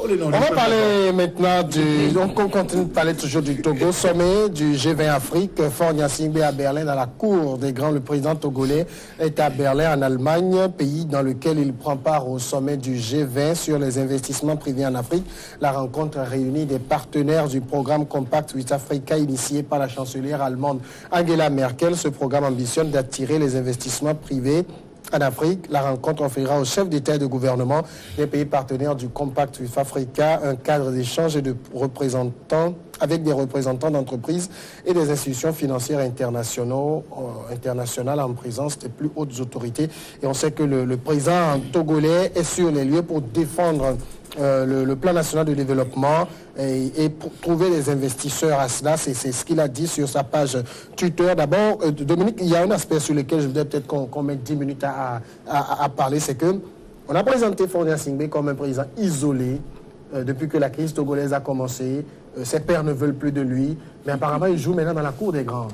On va parler maintenant on continue de parler toujours du Togo, sommet du G20 Afrique. Faure Gnassingbé à Berlin dans la cour des grands. Le président togolais est à Berlin en Allemagne, pays dans lequel il prend part au sommet du G20 sur les investissements privés en Afrique. La rencontre réunit des partenaires du programme Compact with Africa initié par la chancelière allemande Angela Merkel. Ce programme ambitionne d'attirer les investissements privés en Afrique. La rencontre offrira aux chefs d'État et de gouvernement des pays partenaires du Compact with Africa un cadre d'échange et de représentants avec des représentants d'entreprises et des institutions financières internationales en présence des plus hautes autorités. Et on sait que le président togolais est sur les lieux pour défendre le plan national de développement et pour trouver des investisseurs à cela. C'est ce qu'il a dit sur sa page Twitter. D'abord, Dominique, il y a un aspect sur lequel je voudrais peut-être qu'on mette 10 minutes à parler, c'est que on a présenté Faure Gnassingbé comme un président isolé depuis que la crise togolaise a commencé. Ses pairs ne veulent plus de lui, mais apparemment il joue maintenant dans la cour des grands.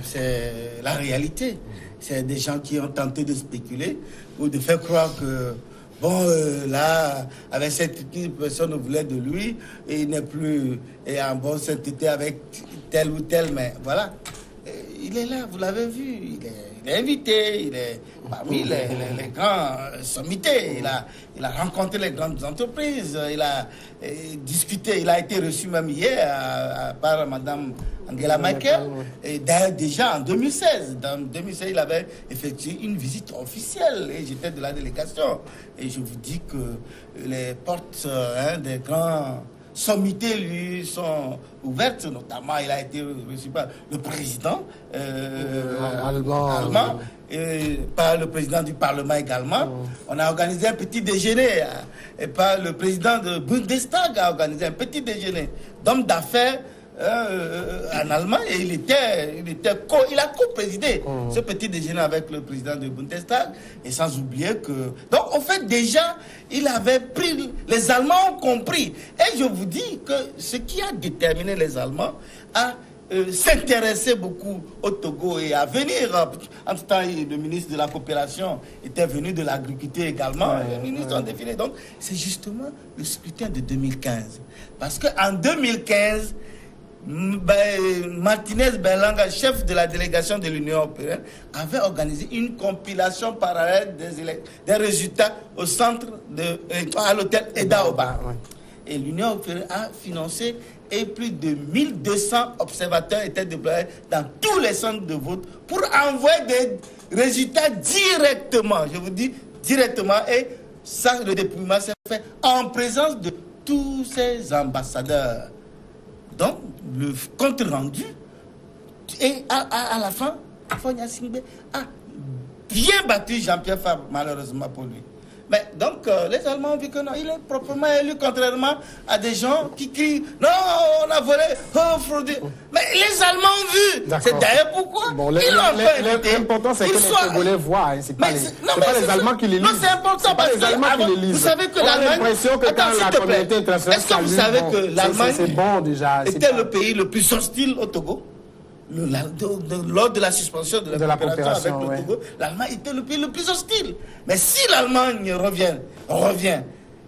C'est la réalité. C'est des gens qui ont tenté de spéculer ou de faire croire que là, avec cette équipe, personne ne voulait de lui, et il n'est plus en bonne sainteté avec tel ou tel, mais voilà. Il est là, vous l'avez vu, il est invité, il est parmi les grands sommités, il a rencontré les grandes entreprises, il a discuté, il a été reçu même hier par Madame Angela Merkel, et d'ailleurs déjà en 2016. En 2016, il avait effectué une visite officielle et j'étais de la délégation. Et je vous dis que les portes des grands sommités lui sont ouvertes, notamment il a été reçu par le président allemand et par le président du Parlement également. On a organisé un petit déjeuner et par le président de Bundestag a organisé un petit déjeuner d'hommes d'affaires en Allemagne et il a co-présidé ce petit déjeuner avec le président du Bundestag et sans oublier que donc en fait déjà il avait pris, les Allemands ont compris et je vous dis que ce qui a déterminé les Allemands à s'intéresser beaucoup au Togo et à venir. En tout temps, le ministre de la coopération était venu de l'agriculture également. Les ministres ont défilé. Donc, c'est justement le scrutin de 2015. Parce qu'en 2015, Martinez Berlanga, chef de la délégation de l'Union européenne, avait organisé une compilation parallèle des résultats au centre à l'hôtel Edaoba. Et l'Union européenne a financé et plus de 1200 observateurs étaient déployés dans tous les centres de vote pour envoyer des résultats directement. Je vous dis directement. Et ça, le dépouillement s'est fait en présence de tous ces ambassadeurs. Donc, le compte rendu, et à la fin, Faure Gnassingbé a bien battu Jean-Pierre Fabre, malheureusement pour lui. Mais donc, les Allemands ont vu que non, il est proprement élu, contrairement à des gens qui crient non, on a volé, fraudé. Mais les Allemands ont vu. C'est d'ailleurs pourquoi ils l'ont fait. L'important, c'est que les Togolais voient. C'est pas les Allemands qui les lisent. Non, c'est important parce que vous savez que l'Allemagne. J'ai l'impression que quand la communauté internationale. Est-ce que vous savez que l'Allemagne était le pays le plus hostile au Togo? Lors de la suspension de la coopération avec le Togo, l'Allemagne était le pays le plus hostile. Mais si l'Allemagne revient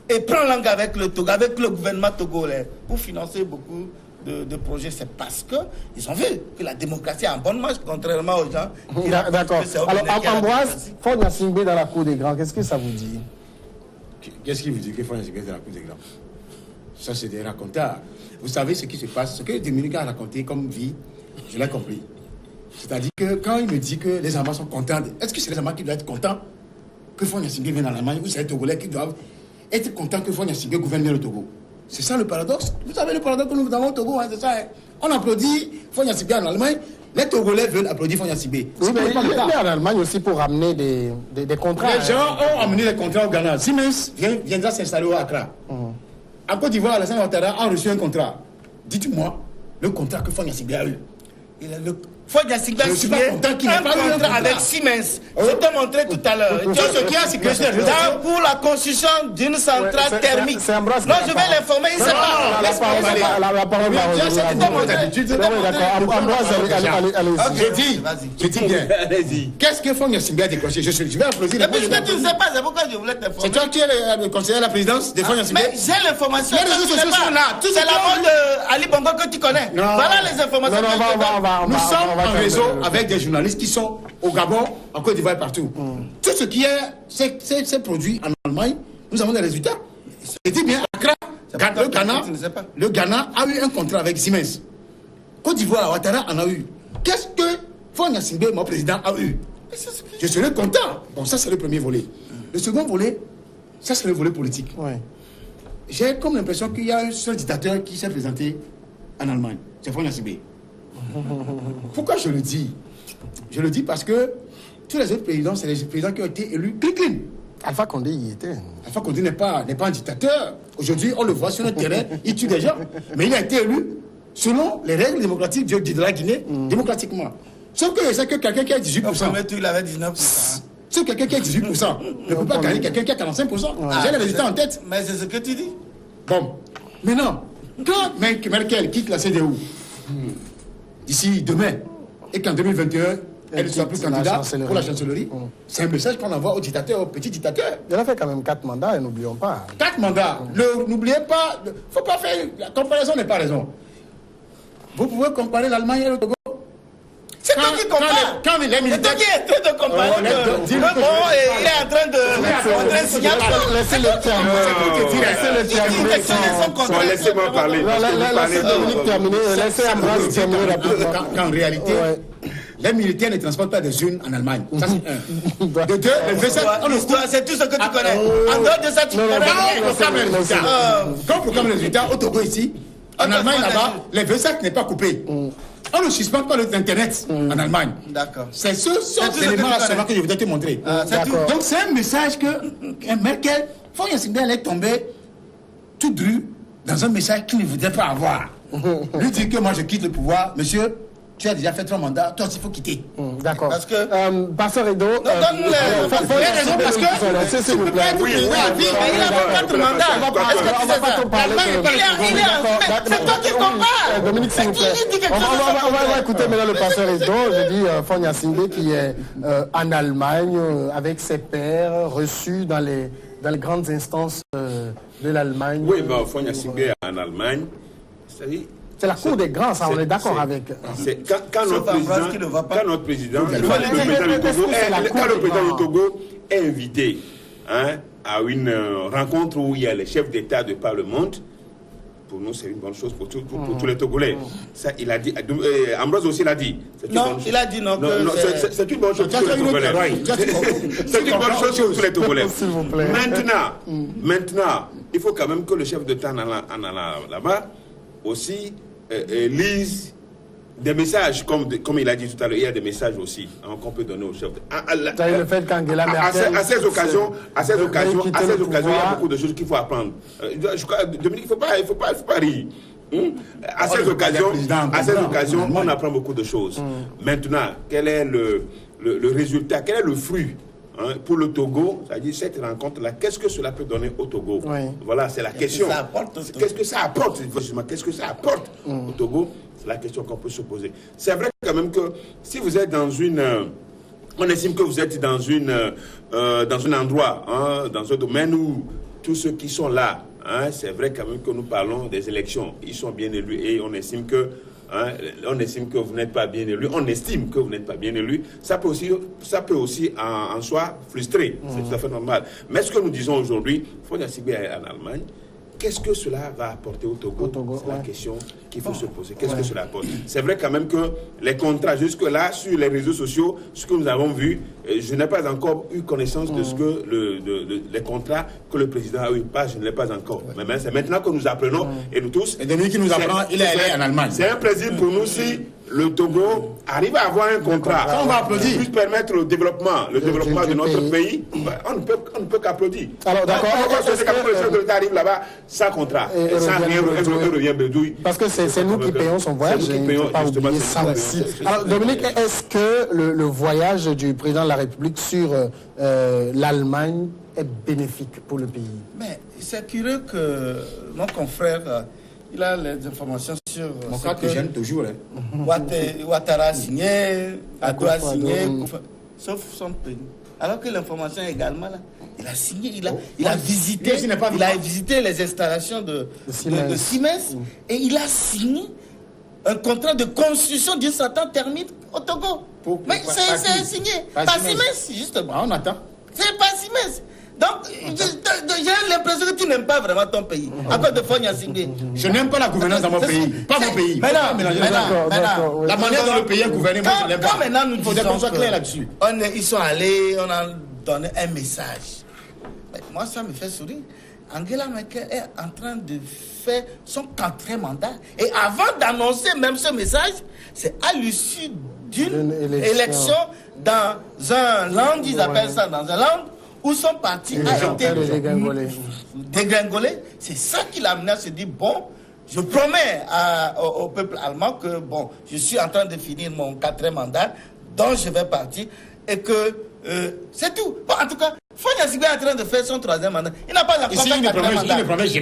et prend langue avec le Togo, avec le gouvernement togolais, pour financer beaucoup de projets, c'est parce qu'ils ont vu que la démocratie est en bonne marche, contrairement aux gens. D'accord. Alors, Ambroise, Faure Gnassingbé dans la cour des grands, qu'est-ce que ça vous dit? Qu'est-ce qui vous dit que Faure Gnassingbé dans la cour des grands? Ça, c'est des racontars. Vous savez ce qui se passe, ce que Dominique a raconté comme vie. Je l'ai compris. C'est-à-dire que quand il me dit que les Allemands sont contents, est-ce que c'est les Allemands qui doivent être contents que Faure Gnassingbé vienne en Allemagne ou c'est les Togolais qui doivent être contents que Faure Gnassingbé gouverne le Togo? C'est ça le paradoxe. Vous savez le paradoxe que nous avons au Togo, c'est ça. On applaudit Faure Gnassingbé en Allemagne, les Togolais veulent applaudir Faure Gnassingbé. Oui, mais il est en Allemagne aussi pour ramener des contrats. Les gens ont amené les contrats au Ghana. Siemens viendra s'installer au Accra. En Côte d'Ivoire, Alassane Ouattara a reçu un contrat. Dites-moi le contrat que Faure Gnassingbé a eu. Fogna Singbe a signé un contrat avec Siemens. Je t'ai montré tout à l'heure. Pour la construction d'une centrale thermique. Non, je vais l'informer, il ne sait pas. La parole je dis bien. Qu'est-ce que Fogna Singbe a décroché? Je vais applaudir. Mais puisque tu ne sais pas, c'est pourquoi je voulais t'informer. C'est toi qui es le conseiller à la présidence de Fogna Singbe? Mais j'ai l'information. Les réseaux sociaux sont là. C'est la mort d'Ali Bongo que tu connais. Voilà les informations. Nous sommes en réseau avec des journalistes qui sont au Gabon, en Côte d'Ivoire, partout. Tout ce qui est, c'est produit en Allemagne, nous avons des résultats. Je dis bien, Accra, le Ghana a eu un contrat avec Siemens. Côte d'Ivoire, Ouattara en a eu. Qu'est-ce que Fogna Singbe, mon président, a eu? Je serais content. Bon, ça c'est le premier volet. Le second volet, ça c'est le volet politique. Ouais. J'ai comme l'impression qu'il y a un seul dictateur qui s'est présenté en Allemagne. C'est Fogna Singbe. Pourquoi je le dis? Je le dis parce que tous les autres présidents, c'est les présidents qui ont été élus clean. Alpha Condé y était. Alpha Condé n'est pas un dictateur. Aujourd'hui, on le voit sur le terrain, il tue des gens. Mais il a été élu selon les règles démocratiques de la Guinée, démocratiquement. Sauf que c'est que quelqu'un qui a 18%. Au premier tour, il avait 19%. C'est quelqu'un qui a 18%. Ne peut pas gagner quelqu'un qui a 45%. J'ai les résultats en tête. Mais c'est ce que tu dis. Bon, maintenant, quand Merkel quitte la CDU, d'ici demain, et qu'en 2021, elle ne soit plus candidate pour la chancellerie, c'est un message qu'on envoie au dictateur, au petit dictateur. Il a fait quand même 4 mandats, et n'oublions pas. 4 mandats. N'oubliez pas, il ne faut pas faire. La comparaison n'est pas raison. Vous pouvez comparer l'Allemagne et le Togo. C'est toi qui compares. C'est toi qui es en train de comparer. Il est en train de signer. Laissez-le terminer. Laissez-moi parler. Laissez Dominique terminer. Laissez Ambroise terminer rapidement. Qu'en réalité, les militaires ne transportent pas des urnes en Allemagne. Ça, c'est un. De deux, les V7, c'est tout ce que tu connais. En dehors de ça, tu connais rien. Quand on proclame les résultats au Togo ici, en Allemagne là-bas, les V7 n'est pas coupé. On ne suspend pas l'Internet en Allemagne. D'accord. C'est ce élément-là seulement que je voudrais te montrer. Donc c'est un message que Merkel, Fogna Singbe allait tomber tout dru dans un message qu'il ne voudrait pas avoir. Lui dit que moi je quitte le pouvoir. Monsieur, tu as déjà fait 3 mandats, toi aussi il faut quitter. D'accord. Parce que... Pasteur Edo... Donne-le. Parce que... S'il vous plaît. Mais il a 4 mandats. Est-ce que tu sais ça? C'est toi qui compares. Dominique, s'il vous plaît. On va écouter maintenant le pasteur Edo. Je dis Fogna Singbe qui est en Allemagne avec ses pairs reçus dans les grandes instances de l'Allemagne. Oui, mais Fogna Singbe en Allemagne, c'est la cour des grands, ça, on est d'accord avec. Quand notre président du Togo est invité à une rencontre où il y a les chefs d'État de par le monde, pour nous c'est une bonne chose pour tous les Togolais. Ça, il a dit, Ambroise aussi l'a dit. Non, il a dit non. C'est une bonne chose pour tous les Togolais. C'est une bonne chose pour tous les Togolais. Maintenant, il faut quand même que le chef d'État en allant là-bas aussi lise des messages, comme il a dit tout à l'heure, il y a des messages aussi qu'on peut donner au chef. Le fait qu'Angela Merkel... À ces occasions, il y a beaucoup de choses qu'il faut apprendre. Dominique, il ne faut pas rire. À ces occasions, on apprend beaucoup de choses. Maintenant, quel est le résultat, quel est le fruit pour le Togo, c'est-à-dire cette rencontre-là, qu'est-ce que cela peut donner au Togo? Voilà, c'est la question. Qu'est-ce que ça apporte? Qu'est-ce que ça apporte au Togo? C'est la question qu'on peut se poser. C'est vrai quand même que si vous êtes dans une... on estime que vous êtes dans un endroit, dans un domaine où tous ceux qui sont là, c'est vrai quand même que nous parlons des élections. Ils sont bien élus et on estime que vous n'êtes pas bien élu. On estime que vous n'êtes pas bien élu. Ça peut aussi en soi frustrer. C'est tout à fait normal. Mais ce que nous disons aujourd'hui, Fogna Singbe est en Allemagne. Qu'est-ce que cela va apporter au Togo? C'est la question qu'il faut se poser. Qu'est-ce que cela apporte? C'est vrai quand même que les contrats, jusque-là, sur les réseaux sociaux, ce que nous avons vu, je n'ai pas encore eu connaissance de ce que les contrats que le président a eu. Je ne l'ai pas encore. Mais c'est maintenant que nous apprenons, et nous tous. Et Dominique qui nous apprend, il est allé en Allemagne. C'est un plaisir pour nous si le Togo arrive à avoir un contrat. On va applaudir. Qui puisse permettre le développement de notre pays. On ne peut qu'applaudir. Alors, d'accord. Le chef de l'État arrive là-bas sans contrat, sans rien, revient bedouille. Parce que c'est nous qui payons son voyage. C'est nous qui payons, justement, ça aussi. Alors, Dominique, est-ce que le voyage du président de la République sur l'Allemagne est bénéfique pour le pays? Mais c'est curieux que mon confrère, il a les informations sur... Mon frère te gêne toujours. Ouattara a signé, Addo a signé, sauf son pays. Alors que l'information est également là. Il a signé, il a visité les installations de Siemens et il a signé un contrat de construction d'une certaine thermite au Togo. Mais c'est signé par Siemens, justement. On attend. C'est pas Siemens. Donc, j'ai l'impression que tu n'aimes pas vraiment ton pays. À cause de Fonia Singé. Je n'aime pas la gouvernance dans mon pays. Pas mon pays. Maintenant, la manière dont le pays est gouverné, moi je n'aime pas. Maintenant, nous disons qu'on soit clair là-dessus. Ils sont allés, on a donné un message. Mais moi, ça me fait sourire. Angela Merkel est en train de faire son 4e mandat. Et avant d'annoncer même ce message, c'est à l'issue d'une élection dans un land, ils appellent ça dans un land, où son parti a été dégringolé. C'est ça qui l'a amené à se dire, bon, je promets au peuple allemand que, bon, je suis en train de finir mon 4e mandat, dont je vais partir, et que c'est tout. Bon, en tout cas, Fonia Singbe est en train de faire son 3e mandat. Il n'a pas encore fait 4e mandat. Donc, si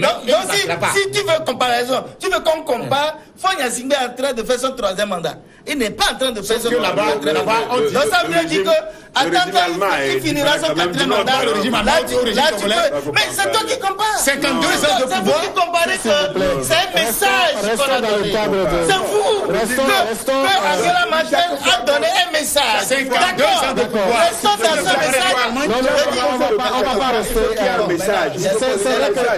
tu veux comparaison, tu veux qu'on compare, Fonia Singbe est en train de faire son 3e mandat. Il n'est pas en train de faire son 3e mandat. Donc, ça veut dire que, attends, il finira son 4e mandat. Là, tu peux. Mais c'est toi qui compares. 52 ans de pouvoir. C'est vous qui comparez que c'est un message qu'on a donné. C'est vous que Angela Merkel a donné un message. 52 ans de pouvoir. Restons dans ce message. On va pas rester.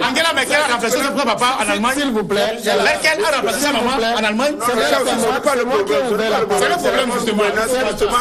Angela Merkel a remplacé son propre papa en Allemagne. S'il vous plaît. Merkel a remplacé sa maman en Allemagne. C'est pas le problème. C'est le problème justement.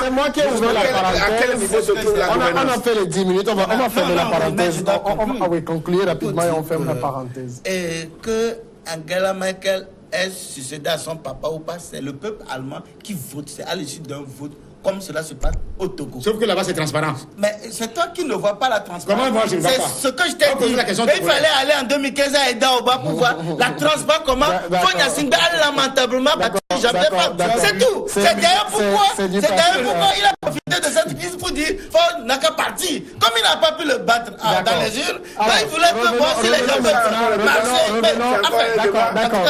C'est moi qui ai ouvert la parenthèse. À quel niveau se trouve la gouvernance? On a fait les 10 minutes. On va fermer la parenthèse. On va conclure rapidement et on ferme la parenthèse. Et que Angela Merkel ait succédé à son papa ou pas, c'est le peuple allemand qui vote. C'est à l'issue d'un vote, comme cela se passe au Togo. Sauf que là-bas, c'est transparent. Mais c'est toi qui ne vois pas la transparence. Comment moi, je ne vois pas? C'est ce que je t'ai dit. Il fallait aller en 2015 à Eda Oba pour voir la transparence, comment Fonia Singbe a lamentablement battu Jean-Pierre Farm. C'est tout. C'est d'ailleurs pourquoi il a profité de cette crise pour dire Ford n'a qu'à partir. Comme il n'a pas pu le battre dans les urnes, il voulait que voir si les gens peuvent marcher.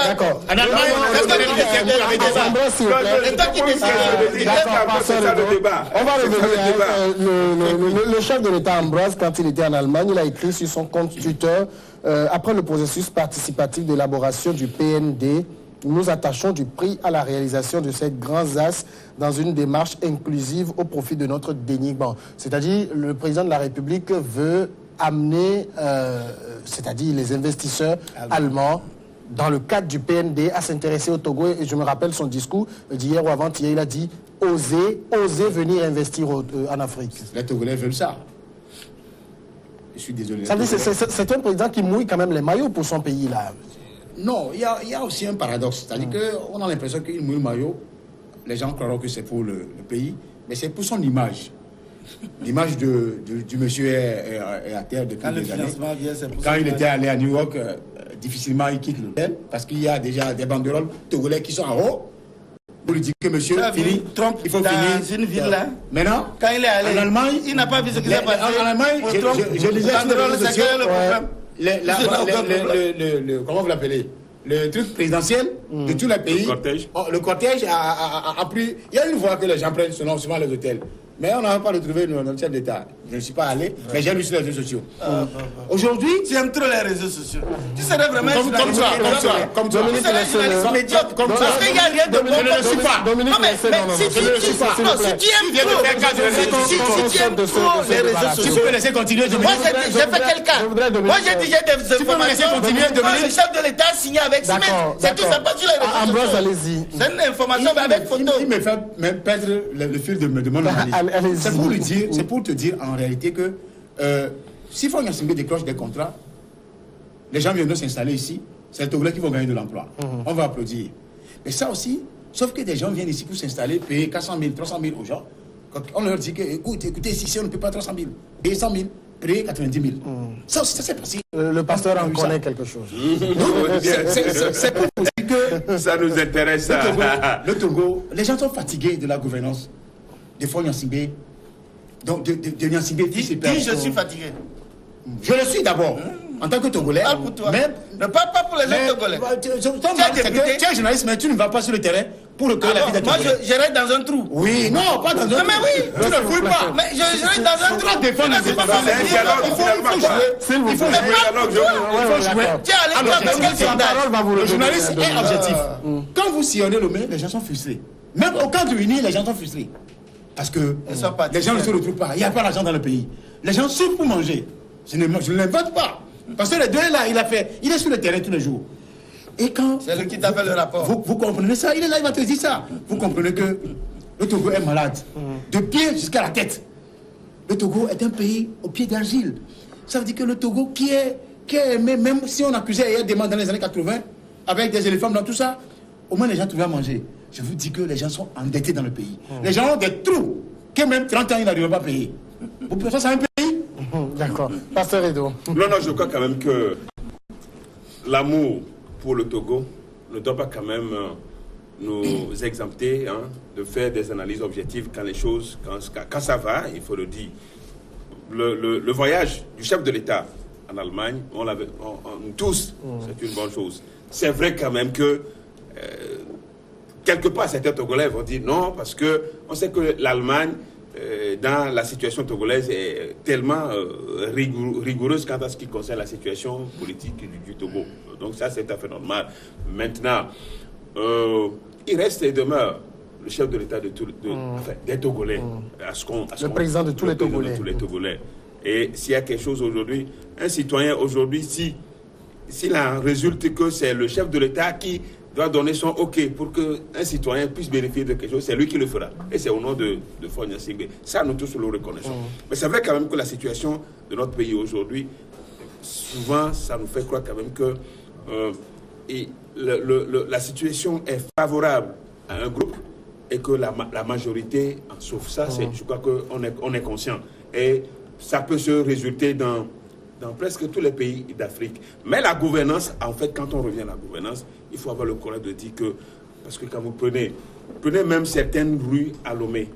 D'accord. En Allemagne, c'est toi qui décides. On va revenir. Le chef de l'État Ambroise, quand il était en Allemagne, il a écrit sur son compte Twitter, après le processus participatif d'élaboration du PND, nous attachons du prix à la réalisation de ces grands axes dans une démarche inclusive au profit de notre dénigrement. C'est-à-dire, le président de la République veut amener, c'est-à-dire les investisseurs allemands, dans le cadre du PND, à s'intéresser au Togo. Et je me rappelle son discours d'hier ou avant-hier, il a dit « Osez venir investir en Afrique ». Les Togolais veulent ça. Je suis désolé. C'est un président qui mouille quand même les maillots pour son pays, là. Non, il y a aussi un paradoxe. C'est-à-dire qu'on a l'impression qu'il mouille le maillot. Les gens croiront que c'est pour le pays, mais c'est pour son image. L'image du monsieur est à terre depuis des années. Quand il était allé à New York, difficilement il quitte l'hôtel parce qu'il y a déjà des banderoles togolais qui sont en haut pour lui dire que monsieur, Trump, il faut finir. Dans une ville là. Maintenant, quand il est allé, en Allemagne, il n'a pas vu ce qui s'est passé. En Allemagne, je lisais sur les réseaux sociaux, comment vous l'appelez? Le truc présidentiel de tous les pays. Le cortège a pris. Il y a une voie que les gens prennent selon souvent les hôtels. Mais on n'a pas retrouvé notre chef d'État. Je ne suis pas allé, mais j'ai lu sur les réseaux sociaux. Aujourd'hui, tu aimes trop les réseaux sociaux. Tu serais vraiment comme toi. Tu serais journaliste médiocre. Parce qu'il n'y a rien de bon. Je ne le suis pas. Non, mais si tu aimes trop les réseaux sociaux. Tu peux me laisser continuer. Moi, j'ai fait quel cas? Moi, j'ai dit j'ai des informations. Le chef de l'État a signé avec Siemens. C'est tout, ça passe sur les réseaux sociaux. Ambroise, allez-y. C'est une information avec photo. Il me fait même perdre le fil de mon analyse. C'est pour lui dire, c'est pour te dire en réalité que si Fonia Singbe décroche des contrats, les gens viendront s'installer ici, c'est les Togolais qui vont gagner de l'emploi. On va applaudir. Mais ça aussi, Sauf que des gens viennent ici pour s'installer, payer 400 000, 300 000 aux gens. On leur dit que, écoutez, ici, on ne peut pas 300 000. Payez 100 000, payez 90 000. Ça c'est passé. Le pasteur en connaît quelque chose. C'est pour vous dire que ça nous intéresse. Le Togo, les gens sont fatigués de la gouvernance de Faure Gnassingbé. Donc, de Gnassingbé, fils et père. Je suis fatigué. Je le suis d'abord, en tant que Togolais. Pas pour toi. Mais, ne parle pas pour les autres Togolais. Tu es un journaliste, mais tu ne vas pas sur le terrain pour recueillir la vie des Moi, Togolais. je reste dans un trou. Oui, non, pas dans un trou. Non, mais oui. Tu ne fouilles pas. Mais je reste dans un trou. Défendre l'indépendance. Il faut jouer. Tiens, allez, parce que c'est Le journaliste est objectif. Quand vous sillonnez le mail, les gens sont frustrés. Même au camp de Uni, les gens sont frustrés. Parce que les gens ne se retrouvent pas. Il n'y a pas d'argent dans le pays. Les gens souffrent pour manger. Je ne l'invente pas. Parce que le deux là, il est sur le terrain tous les jours. Et quand... C'est lui qui t'a fait le rapport. Vous comprenez ça? Il est là, il va te dire ça. Vous comprenez que le Togo est malade. De pied jusqu'à la tête. Le Togo est un pays au pied d'argile. Ça veut dire que le Togo qui est aimé, même si on accusait hier des morts dans les années 80, avec des éléphants dans tout ça, au moins les gens trouvaient à manger. Je vous dis que les gens sont endettés dans le pays. Les gens ont des trous que même 30 ans ils n'arrivent pas à payer. Vous pouvez faire ça un pays? D'accord. Pasteur Edo. Non, je crois quand même que l'amour pour le Togo ne doit pas quand même nous exempter de faire des analyses objectives quand les choses, quand ça va, il faut le dire. Le voyage du chef de l'État en Allemagne, on tous, c'est une bonne chose. C'est vrai quand même que quelque part certains Togolais vont dire non, parce qu'on sait que l'Allemagne, dans la situation togolaise, est tellement rigoureuse quant à ce qui concerne la situation politique du Togo. Donc ça, c'est tout à fait normal. Maintenant, il reste et demeure le chef de l'État des Togolais. Le président de tous les Togolais. Et s'il y a quelque chose aujourd'hui, un citoyen aujourd'hui, s'il en résulte que c'est le chef de l'État qui doit donner son OK pour qu'un citoyen puisse bénéficier de quelque chose, c'est lui qui le fera. Et c'est au nom de Faure Gnassingbé. Ça, nous tous le reconnaissons. Mais c'est vrai quand même que la situation de notre pays aujourd'hui, souvent, ça nous fait croire quand même que la situation est favorable à un groupe et que la majorité en souffre. Ça, je crois qu'on est conscient. Et ça peut se résulter dans presque tous les pays d'Afrique. Mais la gouvernance, en fait, quand on revient à la gouvernance, il faut avoir le courage de dire que, parce que quand vous prenez même certaines rues à Lomé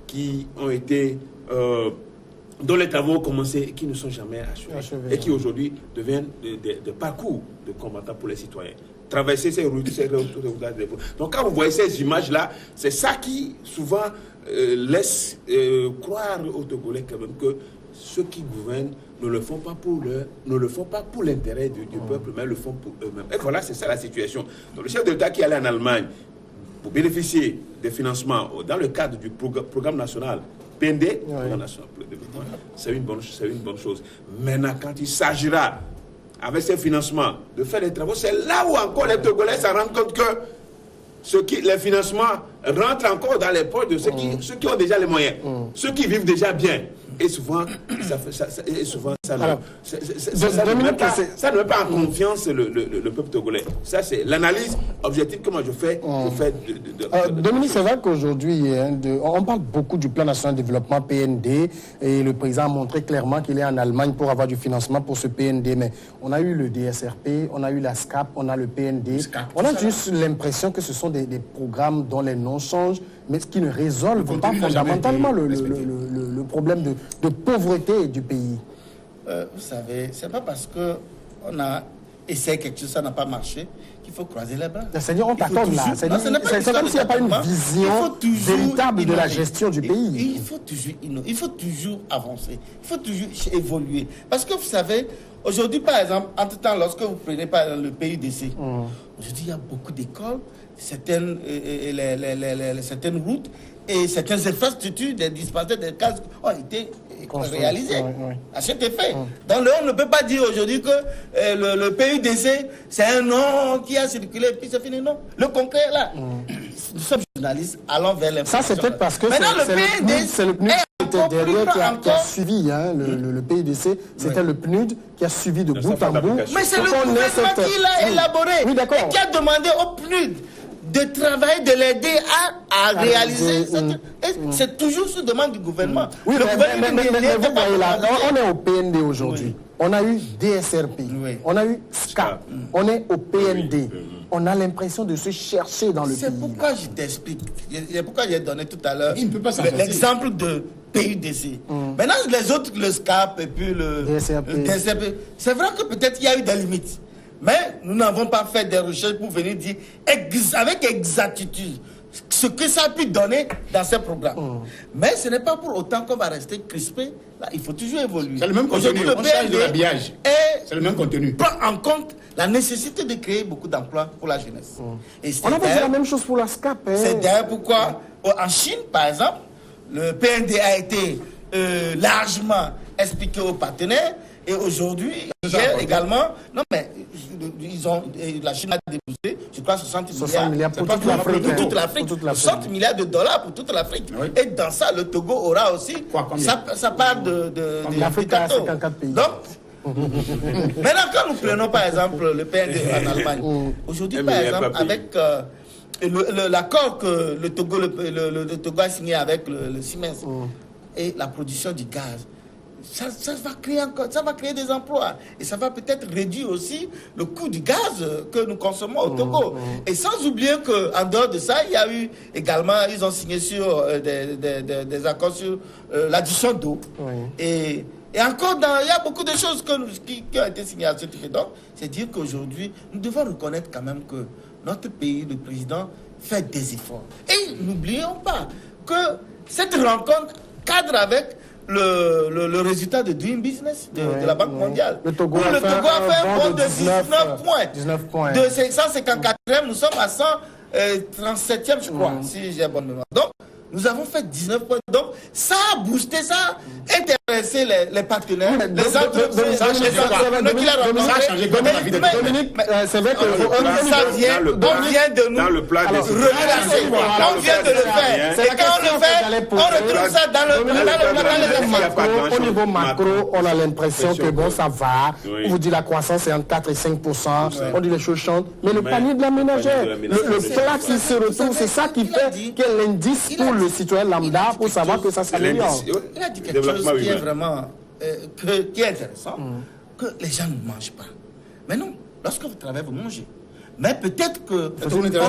qui ont été, dont les travaux ont commencé et qui ne sont jamais achevés et qui aujourd'hui deviennent des parcours de combattants pour les citoyens. Traverser ces routes, donc quand vous voyez ces images-là, c'est ça qui souvent laisse croire aux Togolais quand même que ceux qui gouvernent ne le font pas pour l'intérêt du peuple, mais le font pour eux-mêmes. Et voilà, c'est ça la situation. Donc le chef de l'État qui allait en Allemagne pour bénéficier des financements dans le cadre du programme national PND, c'est une bonne chose. Maintenant, quand il s'agira avec ces financements de faire des travaux, c'est là où encore les Togolais se rendent compte que les financements rentrent encore dans les poches de ceux qui ont déjà les moyens, ceux qui vivent déjà bien. Et souvent, ça ne met pas en confiance le peuple togolais. Ça, c'est l'analyse objective que moi je fais. Dominique, c'est vrai qu'aujourd'hui, on parle beaucoup du plan national de développement PND et le président a montré clairement qu'il est en Allemagne pour avoir du financement pour ce PND. Mais on a eu le DSRP, on a eu la SCAP, on a le PND. On a juste l'impression que ce sont des programmes dont les noms changent, mais qui ne résolvent pas fondamentalement le problème de pauvreté du pays. Vous savez, c'est pas parce qu'on a essayé quelque chose, ça n'a pas marché, qu'il faut croiser les bras. C'est-à-dire, on t'attend là. C'est comme s'il n'y a pas une vision véritable de la gestion du pays. Il faut toujours innover, il faut toujours avancer, il faut toujours évoluer. Parce que vous savez, aujourd'hui, par exemple, entre-temps, lorsque vous prenez par exemple, le PUDC, aujourd'hui, il y a beaucoup d'écoles, certaines routes et certaines infrastructures, des dispensaires, des cases ont été réalisées à cet effet. Donc on ne peut pas dire aujourd'hui que le PUDC, c'est un nom qui a circulé et puis c'est fini. Non, le concret est là. Nous sommes journalistes, allons vers l'information. Ça, c'est peut-être parce que c'est le PNUD qui était derrière, qui a suivi le PUDC. C'était le PNUD qui a suivi de bout en bout. Mais c'est le gouvernement qui l'a élaboré et qui a demandé au PNUD de travailler, de l'aider à réaliser. C'est toujours sous demande du gouvernement. Oui, mais vous voyez là, on est au PND aujourd'hui. Oui. On a eu DSRP, oui. On a eu SCAP, on est au PND. On a l'impression de se chercher dans le pays. C'est pourquoi je t'explique. C'est pourquoi j'ai donné tout à l'heure l'exemple de PUDC. Maintenant, les autres, le SCAP et puis le DSRP, c'est vrai que peut-être il y a eu des limites. Mais nous n'avons pas fait des recherches pour venir dire avec exactitude ce que ça a pu donner dans ces programmes. Mais ce n'est pas pour autant qu'on va rester crispé. Là, il faut toujours évoluer. C'est le même contenu. On change de l'habillage. C'est le même contenu. Prend en compte la nécessité de créer beaucoup d'emplois pour la jeunesse. Et on a fait la même chose pour la SCAP. C'est d'ailleurs pourquoi en Chine, par exemple, le PND a été largement expliqué aux partenaires. Et aujourd'hui, également, non mais la Chine a déboursé, je crois, 60 milliards pour toute l'Afrique. 60 milliards de dollars pour toute l'Afrique. Oui. Et dans ça, le Togo aura aussi sa part de l'Afrique a 54 pays. Donc, maintenant, quand nous prenons par exemple le PND en Allemagne, aujourd'hui, par exemple, avec l'accord que le Togo a signé avec le Siemens et la production du gaz, ça va créer des emplois et ça va peut-être réduire aussi le coût du gaz que nous consommons au Togo. Et sans oublier qu'en dehors de ça, il y a eu également, ils ont signé sur des accords sur l'addition d'eau. Et encore, il y a beaucoup de choses qui ont été signées à ce effet. Donc, c'est dire qu'aujourd'hui, nous devons reconnaître quand même que notre pays, le président, fait des efforts. Et n'oublions pas que cette rencontre cadre avec le résultat de Doing Business de la Banque mondiale. Le Togo a fait un bond de 19 points. De 554e, nous sommes à 137e, je crois, si j'ai bonne mémoire. Donc, nous avons fait 19 points. Donc, ça a boosté, ça a intéressé les partenaires, les entreprises, Dominique, c'est vrai que on vient de nous relancer. On vient de le faire. Et quand on le fait, on retrouve ça dans le Au niveau macro, on a l'impression que bon, ça va. On vous dit la croissance est entre 4 et 5%. On dit les choses chantent. Mais le panier de la ménagère, le plat qui se retrouve, c'est ça qui fait quel indice pour le citoyen lambda pour savoir que ça s'améliore. Il a dit quelque chose qui est vraiment qui est intéressant, que les gens ne mangent pas. Mais non, lorsque vous travaillez, vous mangez. Mais peut-être qu'on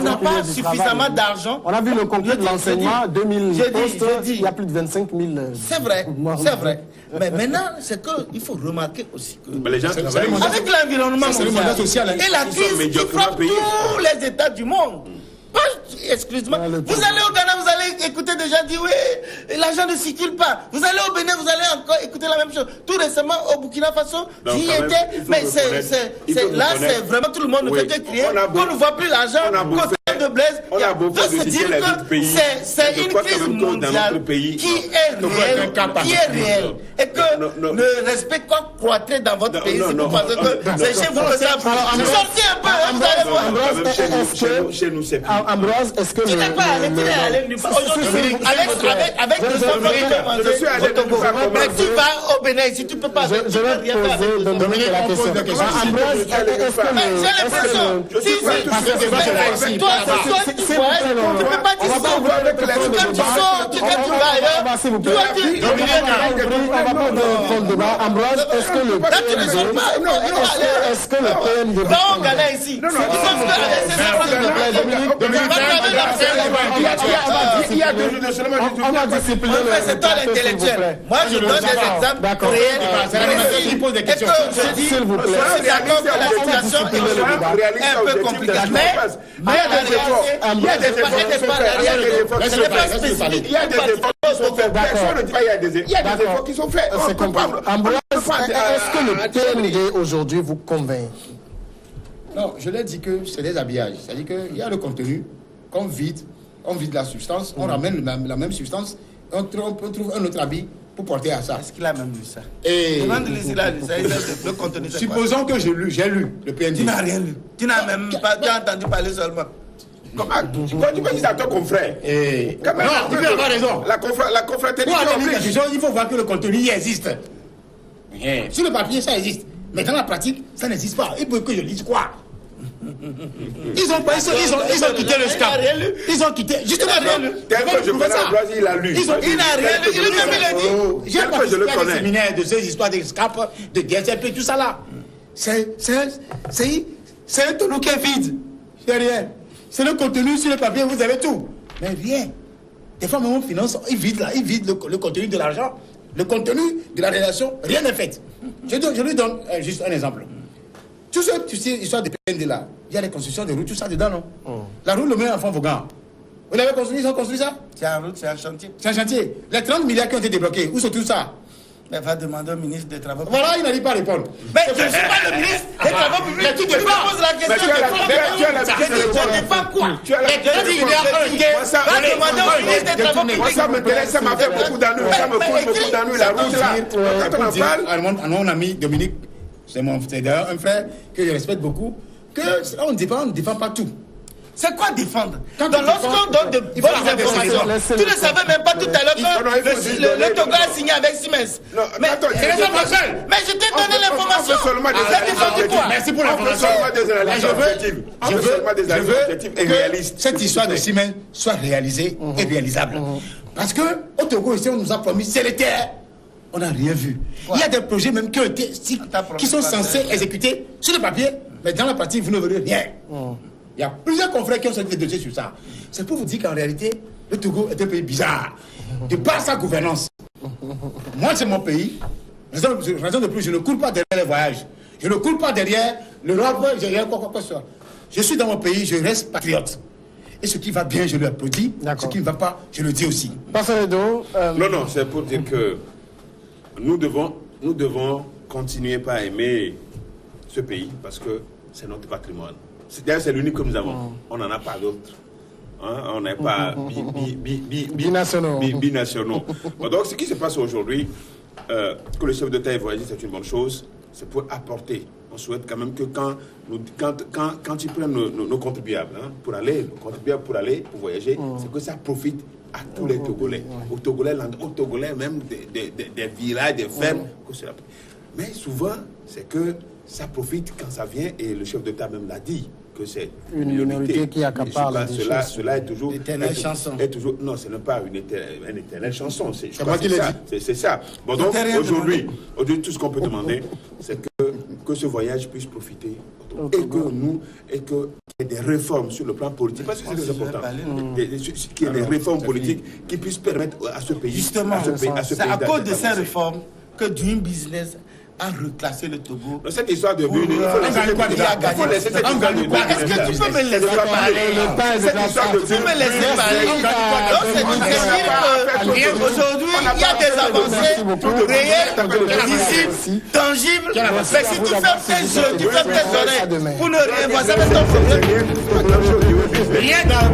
n'a pas suffisamment d'argent. On a vu le concours de l'enseignement, 2000 postes, il y a plus de 25 000. C'est vrai, c'est vrai. Mais maintenant, c'est qu'il faut remarquer aussi que les gens avec l'environnement social et la crise qui frappe tous les États du monde. Excuse-moi. Vous allez au Ghana, vous allez écouter des gens dire oui, l'argent ne circule pas. Vous allez au Bénin, vous allez encore écouter la même chose. Tout récemment au Burkina Faso, j'y étais. Mais là, c'est vraiment tout le monde ne fait que crier. On ne voit plus l'argent. Côté de Blaise, c'est dire que c'est une crise mondiale qui est réelle. Et que le respect croîtrait dans votre pays. C'est pour penser que c'est chez vous que ça. Sortez un peu, vous allez voir. Chez nous, c'est Ambroise, est-ce que tu n'es pas allé nulle part. Avec les enfants, je suis allé nulle part. Mais tu vas au Bénin, si tu ne peux pas. Je vais poser Dominique la question. Ambroise, est-ce que j'ai l'impression. Si, toi, tu vois, tu ne peux pas dire ça. Quand tu sors, tu vas ailleurs. Ambroise, est-ce que le PND va au Ghana ici. Il y a 2 jours de seulement. On va discipliner c'est toi l'intellectuel. Moi, je donne des exemples réels. Il pose des questions. S'il vous plaît. Je suis d'accord que la situation est un peu compliquée. Mais il y a des efforts qui sont faits. Ambroise, est-ce que le PND aujourd'hui vous convainc? Non, je l'ai dit que c'est des habillages. C'est-à-dire qu'il y a le contenu qu'on vide la substance, on ramène la même substance, on trouve un autre habit pour porter à ça. Est-ce qu'il a même lu ça? Et le contenu. Supposons que j'ai lu le PND. Tu n'as rien lu. Tu n'as même pas entendu parler seulement. Comment tu peux dire ça à ton confrère? Non, tu peux avoir raison. La confraternité. Il faut voir que le contenu y existe. Sur le papier, ça existe. Mais dans la pratique, ça n'existe pas. Il faut que je lise quoi? Ils ont quitté le SCAP. Ils ont quitté. Justement, tel que je connais Ambroise, il a lu. Il n'a rien lu. Il l'a dit. J'ai participé à des séminaires de ces histoires de SCAP, de DSP, tout ça là. C'est un tonneau qui est vide. C'est rien. C'est le contenu sur le papier, vous avez tout. Mais rien. Des fois, même en finance, ils vident le contenu de l'argent. Le contenu de la relation, rien n'est fait. Je lui donne juste un exemple. Tout ça, tu sais, l'histoire de PND là, il y a les constructions de routes, tout ça dedans, non? La route, le met en fond Vaughan. Vous l'avez construit, ils ont construit ça? C'est un route, c'est un chantier. C'est un chantier. Les 30 milliards qui ont été débloqués, où sont tout ça? Elle va demander au ministre des Travaux publics. Voilà, il n'arrive pas à répondre. Mais je ne suis pas le ministre des Travaux publics. Mais tu te poses la question. Je ne sais pas quoi. Tu as la va demander au ministre des Travaux publics. Ça m'intéresse, ça m'a fait beaucoup d'ennuis. Ça me cause beaucoup d'ennuis, la route là. Quand on en parle. Mon ami Dominique, c'est d'ailleurs un frère que je respecte beaucoup, qu'on ne défend pas tout. C'est quoi défendre? Lorsqu'on donne de bonnes informations, tu ne savais même pas tout à l'heure que le Togo a signé avec Siemens. Mais c'est les hommes seuls. Mais je t'ai donné l'information. C'est défendu quoi? Merci pour l'information. Je veux que cette histoire de Siemens soit réalisée et réalisable. Parce que au Togo, ici, on nous a promis, c'est les terres. On n'a rien vu. Il y a des projets même qui sont censés exécuter sur le papier, mais dans la pratique, vous ne verrez rien. Il y a plusieurs confrères qui ont sorti des dossiers sur ça. C'est pour vous dire qu'en réalité, le Togo est un pays bizarre. De par sa gouvernance. Moi, c'est mon pays. Raison de plus, je ne cours pas derrière les voyages. Je ne cours pas derrière l'Europe, quoi que ce soit. Je suis dans mon pays, je reste patriote. Et ce qui va bien, je lui applaudis. Ce qui ne va pas, je le dis aussi. Non, c'est pour dire que nous devons continuer par aimer ce pays parce que c'est notre patrimoine. C'est l'unique que nous avons. On n'en a pas d'autres. On n'est pas binationaux. Bon, donc, ce qui se passe aujourd'hui, que le chef d'État ait voyagé, c'est une bonne chose. C'est pour apporter. On souhaite quand même que quand ils prennent nos contribuables pour pour voyager, c'est que ça profite à tous les Togolais. Aux Togolais même des villages, des fermes. Mais souvent, c'est que ça profite quand ça vient, et le chef d'État même l'a dit, que c'est une minorité qui accapare la richesse. Cela est toujours... L'éternelle chanson. Non, ce n'est pas une éternelle chanson. C'est moi qui l'ai dit. C'est ça. Bon, donc, aujourd'hui, tout ce qu'on peut demander, c'est que ce voyage puisse profiter et qu'il y ait des réformes sur le plan politique, parce que c'est très important, qu'il y ait des réformes politiques qui puissent permettre à ce pays... Justement, c'est à cause de ces réformes que Doing Business a reclassé le Togo. Cette histoire de but, il faut laisser cette histoire de but. Est-ce que tu peux me laisser parler? Tu peux me laisser parler? Donc c'est dire qu'aujourd'hui, il y a des avancées réelles, visibles, tangibles. Mais si tu fermes tes yeux, tu fermes tes oreilles pour ne rien voir, ça va être un problème. Rien dans